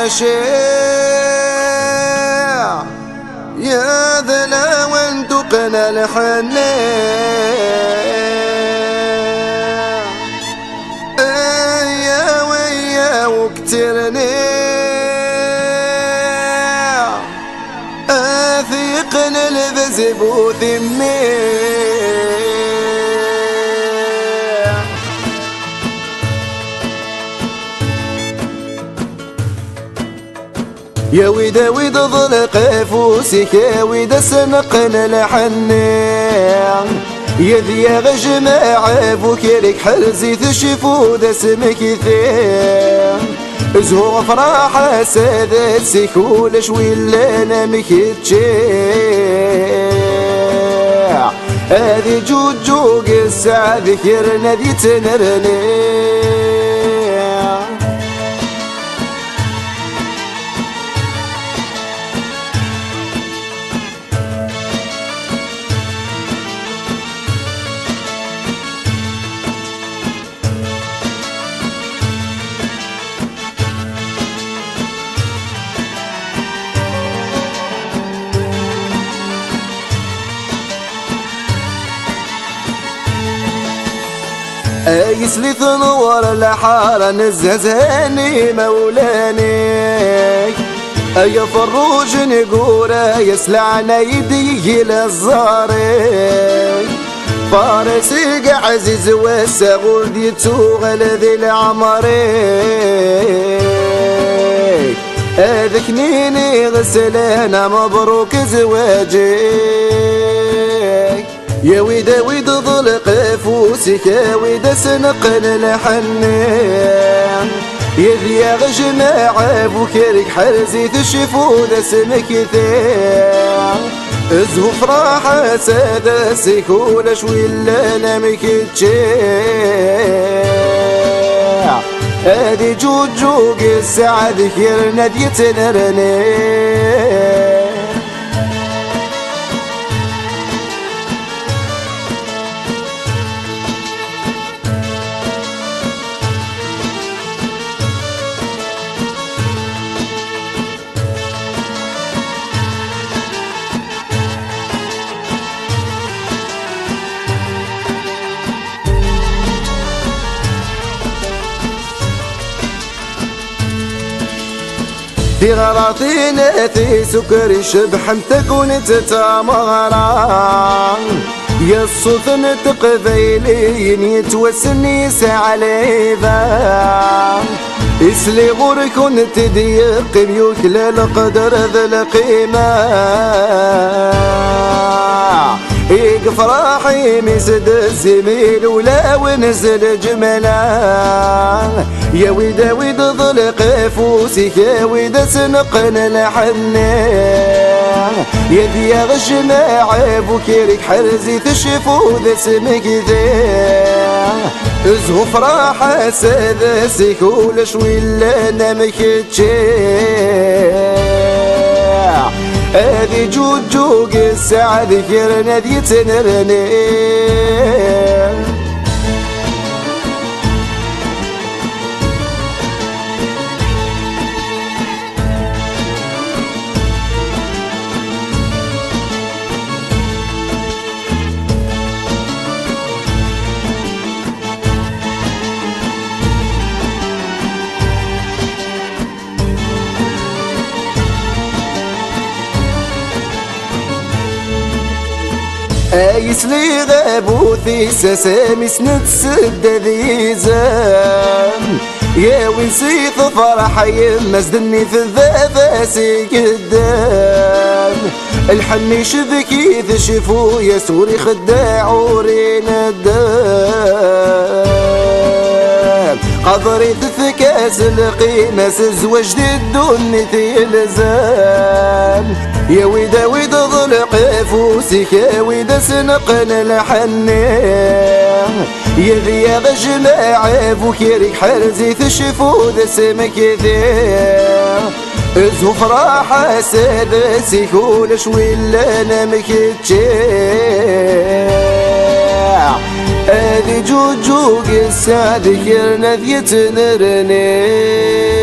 شيع يا ذلا وانتقنا الحنين يا ويا وكترني أثيقن البزب وثمي يا ويدا ويدا ضلق فوسك يا ويدا سنقن الحنين يا ذي غجماعة فكرك حرزي تشفو ذا سمك ثين زهو فرحة سادة سيكول شويلا نامك تشيع هذي جوج الساعة ذكرنا ذي تنرني ايس لي تنور الحارة نزهزاني مولاني ايا فروج نقورة يسلعنا يدي للزاري فارسي عزيز والسغول ديتوغل ذي العمري اذكنيني غسلنا مبروك زواجي يا ويدا ويدا ضلق فوسك يا ويدا سنقن الحنين يا ذي غجماعة فكرك حرزي تشفو ذا سمك ثين ازهو فراحة سادة سيكول شويلا نامك تشيع هذي جوج الساعة ذكرنا ذي تنرني في غراطينا في سكر شبحمتك ونتتامغرا يا الصوت نتقبيلين يتوسني سعلي ذا اسلي غورك ونتضيق بيوت للقدر ذا القيمة يقف راحي مسد الزميل ولا ونزل جملا يا ويدا ويدا ضلق فوسك يا ويدا سنقن الحنين يا ذي غجماعة بكيرك حرزي تشفو ذا سمك ذا ازهو فراحة سادة سيكول شويلا نامك تشيع هذي جوج الساعة ذكرنا ذي تنرني ايس لي غابوثي سسامي سنتسد ذي زام يا ونسيت فرحي مزدني في الذافاسي قدام الحني شبكي ذشفو يا سوري خداع ورين الدام قدري تفكاس القيمة سزوج الدنيا تلزام يا ويدا ويدا ضلق فوسك يا ويدا سنقن الحنين يا ذي غجماعة فكرك حرزي تشفو ذا سمك ذا ازهو فراحة سادة سيكول شويلا نامك تشيع هذي جوج الساعة ذكرنا ذي تنرني